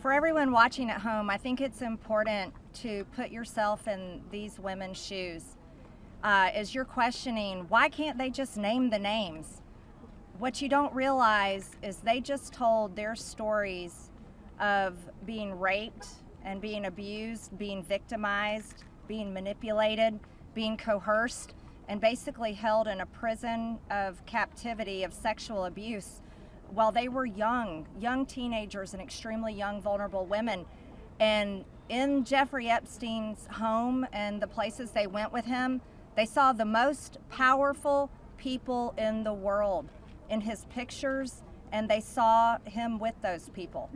For everyone watching at home, I think it's important to put yourself in these women's shoes. As you're questioning, why can't they just name the names? What you don't realize is they just told their stories of being raped and being abused, being victimized, being manipulated, being coerced, and basically held in a prison of captivity of sexual abuse while they were young teenagers and extremely young, vulnerable women. And in Jeffrey Epstein's home and the places they went with him, they saw the most powerful people in the world in his pictures, and they saw him with those people.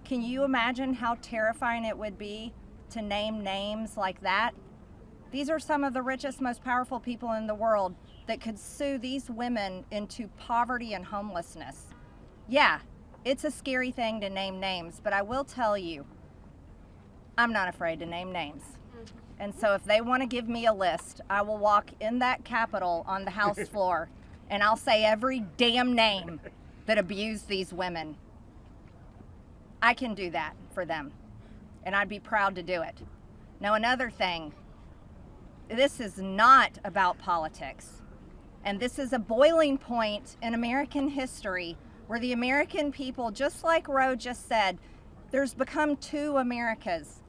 Can you imagine how terrifying it would be to name names like that? These are some of the richest, most powerful people in the world that could sue these women into poverty and homelessness. Yeah, it's a scary thing to name names, but I will tell you, I'm not afraid to name names. And so if they want to give me a list, I will walk in that Capitol on the House floor and I'll say every damn name that abused these women. I can do that for them, and I'd be proud to do it. Now, another thing, this is not about politics, and this is a boiling point in American history where the American people, just like Roe just said, there's become two Americas.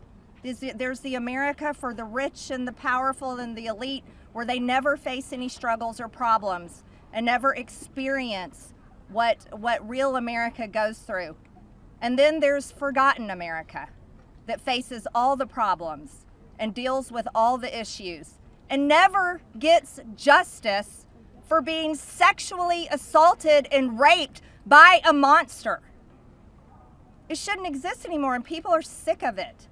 There's the America for the rich and the powerful and the elite, where they never face any struggles or problems and never experience what real America goes through. And then there's forgotten America that faces all the problems and deals with all the issues and never gets justice for being sexually assaulted and raped by a monster. It shouldn't exist anymore, and people are sick of it.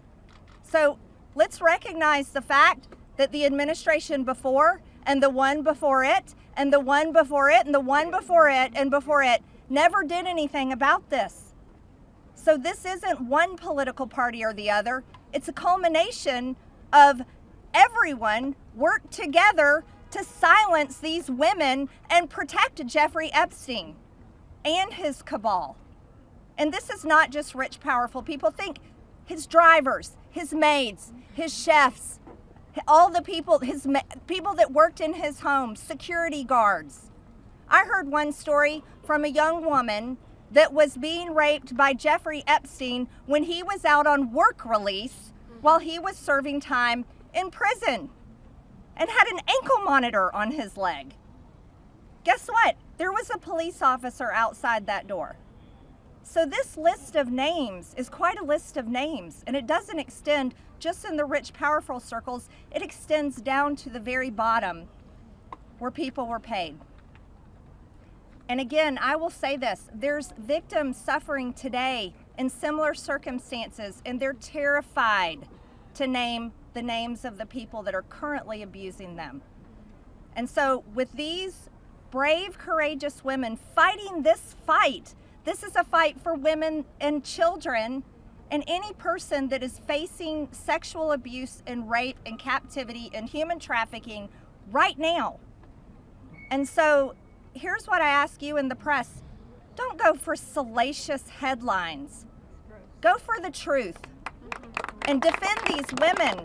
So let's recognize the fact that the administration before and the one before it and the one before it and the one before it and before it never did anything about this. So this isn't one political party or the other. It's a culmination of everyone worked together to silence these women and protect Jeffrey Epstein and his cabal. And this is not just rich, powerful people. Think his drivers, his maids, his chefs, all the people, people that worked in his home, security guards. I heard one story from a young woman that was being raped by Jeffrey Epstein when he was out on work release while he was serving time in prison and had an ankle monitor on his leg. Guess what? There was a police officer outside that door. So this list of names is quite a list of names, and it doesn't extend just in the rich, powerful circles. It extends down to the very bottom where people were paid. And again, I will say this, there's victims suffering today in similar circumstances, and they're terrified to name the names of the people that are currently abusing them. And so with these brave, courageous women fighting this fight, this is a fight for women and children and any person that is facing sexual abuse and rape and captivity and human trafficking right now. And so here's what I ask you in the press. Don't go for salacious headlines. Go for the truth and defend these women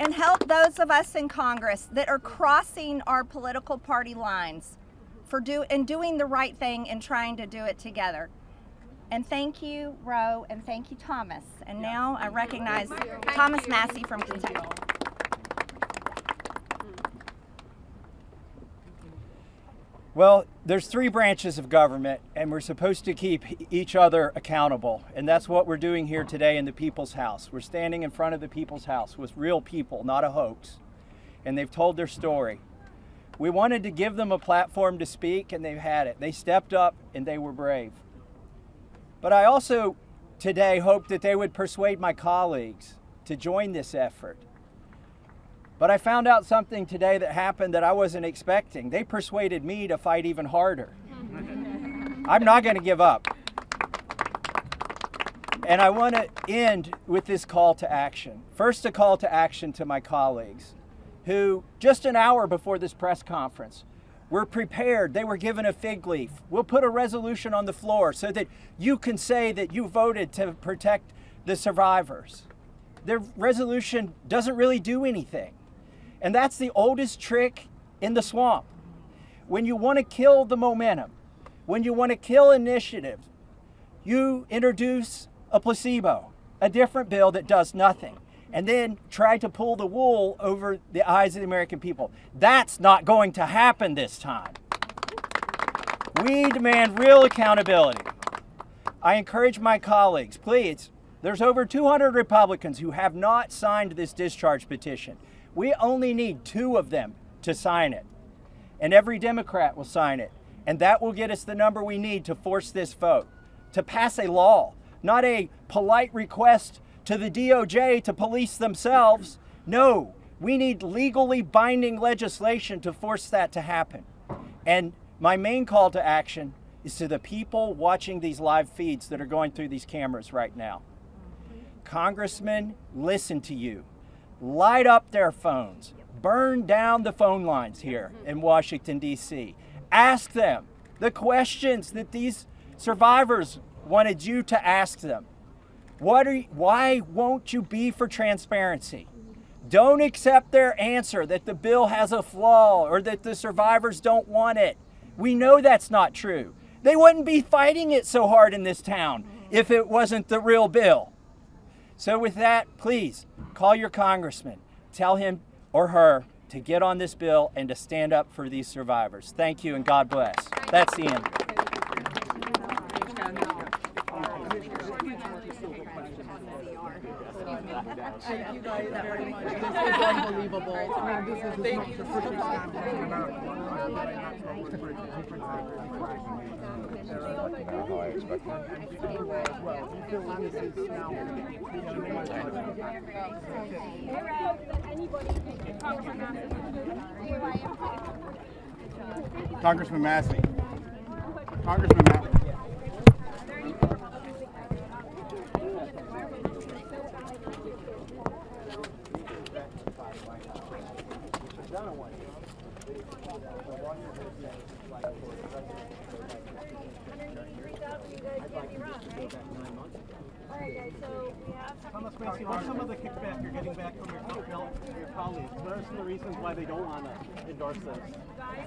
and help those of us in Congress that are crossing our political party lines for doing the right thing and trying to do it together. And thank you, Roe, and thank you, Thomas. And now I recognize Thomas Massie from Kentucky. Well, there's 3 branches of government, and we're supposed to keep each other accountable. And that's what we're doing here today in the People's House. We're standing in front of the People's House with real people, not a hoax. And they've told their story. We wanted to give them a platform to speak, and they've had it. They stepped up, and they were brave. But I also today hoped that they would persuade my colleagues to join this effort. But I found out something today that happened that I wasn't expecting. They persuaded me to fight even harder. I'm not going to give up. And I want to end with this call to action. First, a call to action to my colleagues who, just an hour before this press conference, were prepared. They were given a fig leaf. We'll put a resolution on the floor so that you can say that you voted to protect the survivors. Their resolution doesn't really do anything. And that's the oldest trick in the swamp. When you want to kill the momentum, when you want to kill initiative, you introduce a placebo, a different bill that does nothing, and then try to pull the wool over the eyes of the American people. That's not going to happen this time. We demand real accountability. I encourage my colleagues, please, there's over 200 Republicans who have not signed this discharge petition. We only need 2 of them to sign it, and every Democrat will sign it, and that will get us the number we need to force this vote, to pass a law, not a polite request to the DOJ to police themselves. No, we need legally binding legislation to force that to happen. And my main call to action is to the people watching these live feeds that are going through these cameras right now. Congressmen, listen to you. Light up their phones. Burn down the phone lines here in Washington, D.C. Ask them the questions that these survivors wanted you to ask them. Why won't you be for transparency? Don't accept their answer that the bill has a flaw or that the survivors don't want it. We know that's not true. They wouldn't be fighting it so hard in this town if it wasn't the real bill. So with that, please call your congressman. Tell him or her to get on this bill and to stand up for these survivors. Thank you and God bless. That's the end. Thank you guys very much. This is unbelievable. I mean, thank you so much. Congressman Massey. Congressman Massey. What's some of the kickback you're getting back from your colleagues? What are some of the reasons why they don't want to endorse this?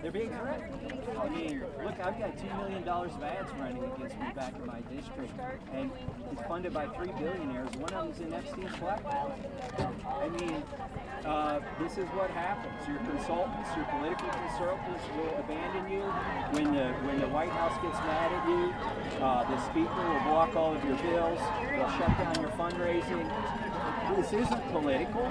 They're being threatened. I mean, look, I've got $2 million of ads running against me back in my district, and it's funded by 3 billionaires. One of them's in Epstein's black belt. I mean, this is what happens. Your consultants, your political consultants will abandon you. When the White House gets mad at you, the speaker will block all of your bills. They'll shut down your fundraising. This isn't political,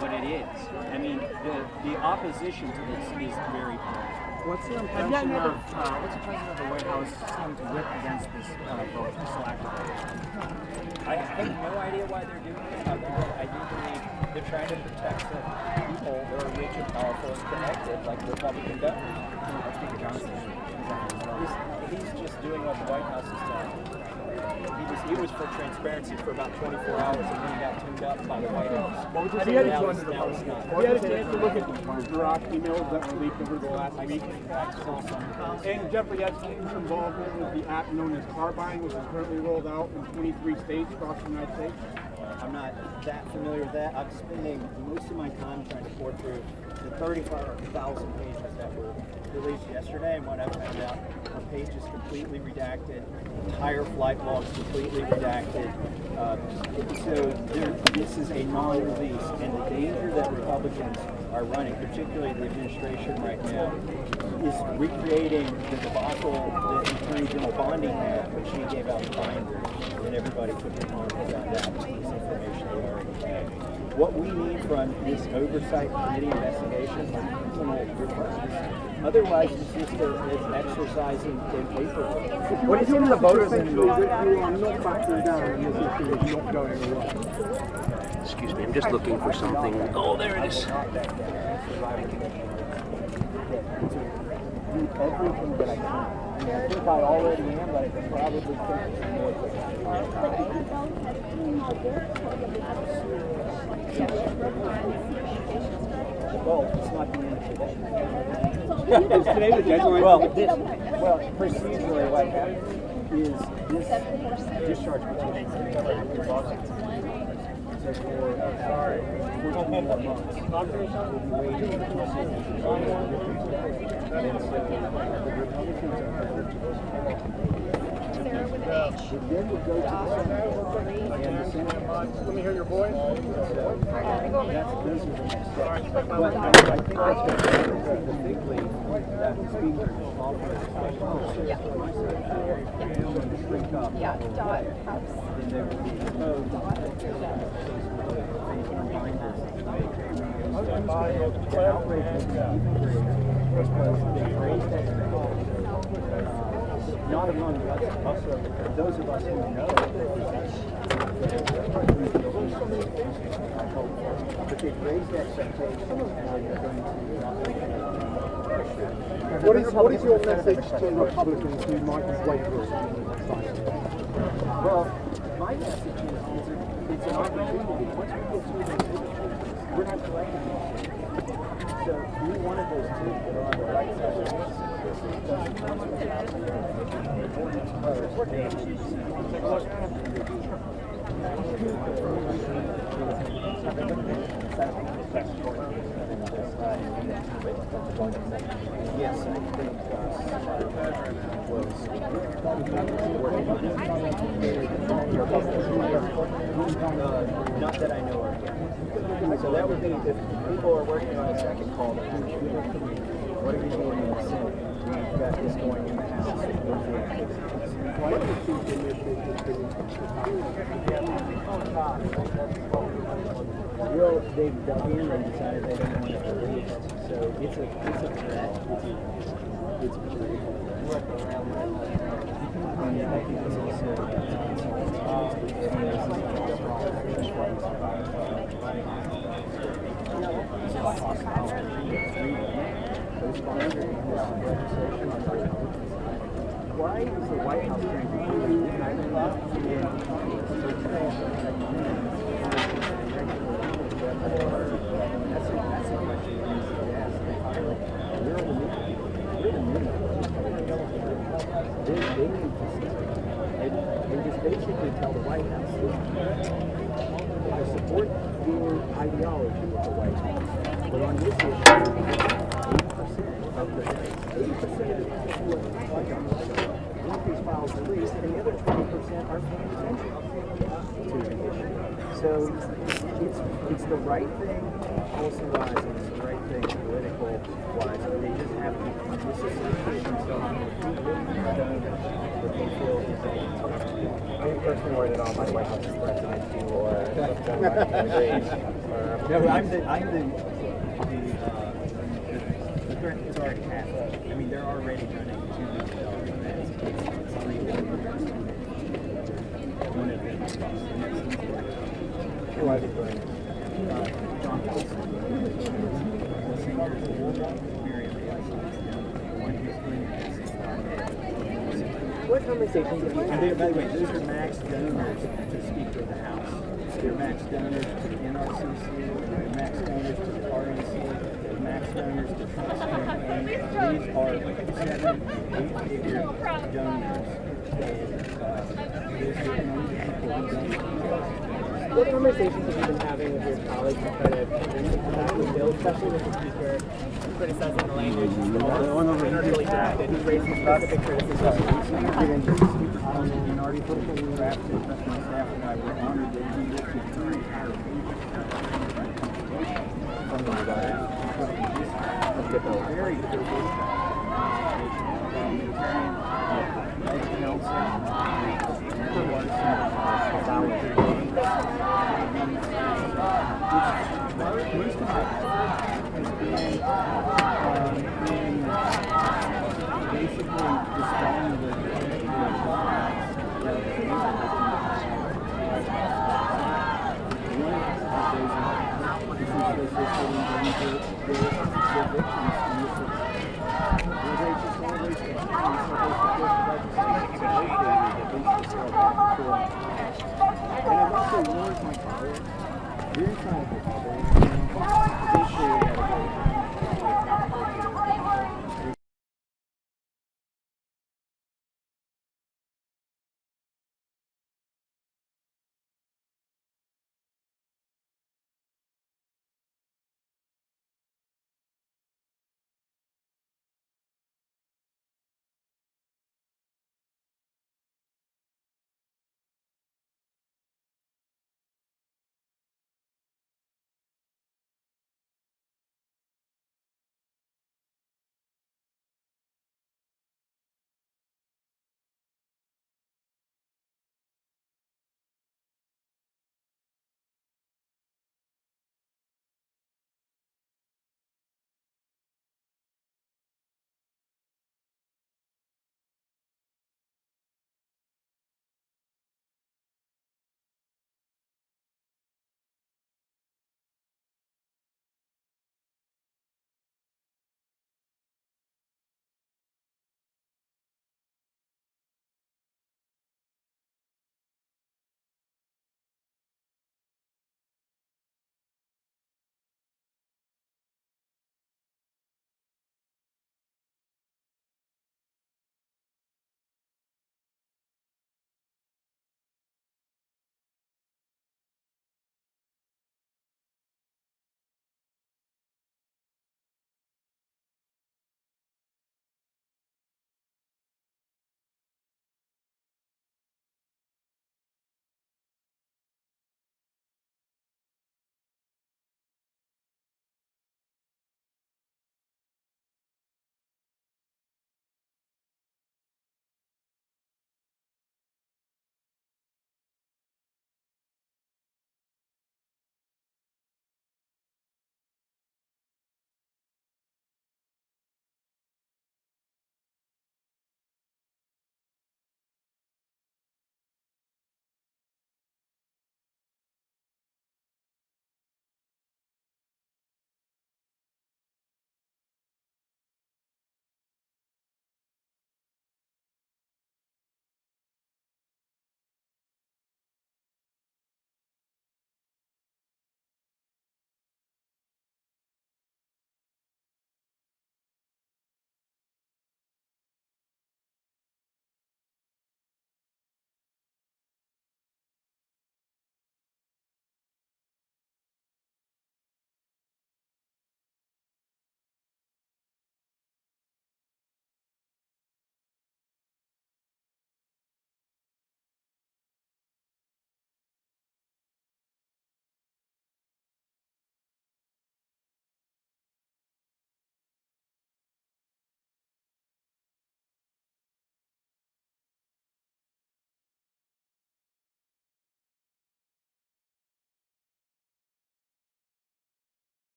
but it is. I mean, the opposition to this is very political. What's the impression of what's the president of the White House seem to whip against this vote so actively? I have no idea why they're doing it. I do believe they're trying to protect the people that are rich and powerful and connected, like Republican governors. Speaker Johnson. He's just doing what the White House has done. He was for transparency for about 24 hours and then he got tuned up by the White House. Have you had a chance to look at the Iraq emails that leaked over the last week? And Jeffrey Epstein's involvement with the app known as car buying, which is currently rolled out in 23 states across the United States? I'm not that familiar with that. I'm spending most of my time trying to pour through the 35,000 pages that were released yesterday, and what I found out, our page is completely redacted, entire flight logs completely redacted. So this is a non-release, and the danger that Republicans are running, particularly the administration right now, is recreating the debacle that Attorney General Bondi had when she gave out the binders, and everybody took it on and found out this information they already had. What we need from this oversight committee investigation, Otherwise, it's just an exercise in paperwork. What do you think the voters essentially that you are not backing down and this issue is not going away? Excuse me, I'm just looking for something. Oh, there it is. Everything that I can. I think I already am, but I can probably take some more. Well, it's not the end of today. Is today the deadline? Well, procedurally what happens is this discharge petition so for 14 months, we'll be waiting for the signatures on one. And so the Republicans are then we'll go to the Senate. And the Senate. Let me hear your voice. Those are the next steps. But I think that's going to be the big lead that the Speaker offers to shrink up. Then there will be code the outrage will be even greater because they raised expectations. Not among those of us who know but they've raised expectations and are going to What is your message to Republicans who might be waiting? Well, my message is it's an opportunity. Once we get through those signatures, we're not collecting anything. So be one of those two that are on the right side of the yes, I think not that I know of yet. So that would be if people are working on a second call, what are you doing in the Senate? We've got this going in the House. What are the two well, they've dug in and decided they don't want it released. So it's a threat. It's political. And I think it's also why is the White House trying to do that's a question you should ask. We're the new they need to see and just basically tell the White House I support your ideology with the White House, but on this issue 80% of the 80% of the people in the White House want these files released, and the other 20% are paying attention to the issue. So it's the right thing policy-wise, and it's the right thing political-wise. They just have to disassociate themselves from what they feel is a Are you personally worried at all about White House president or no, I'm the threat is already happened. I mean, they're already running $2 million events. It's 3 one of them. who are they doing? John Wilson, the singer, Miriam one who's doing What conversations have you had? by the way, those are max donors to Speaker of the House. They're max donors to the NRCC, they're max donors to the RNC, they're max donors to Trump's campaign. These are 7, 8-figure donors. What conversations have you been having with your colleagues to try to bring the bill, especially with the Speaker criticizing the language? He's really drafted. He's raising specific criticisms. Minority political drafted, my staff and I were honored that he looked at 3 very good.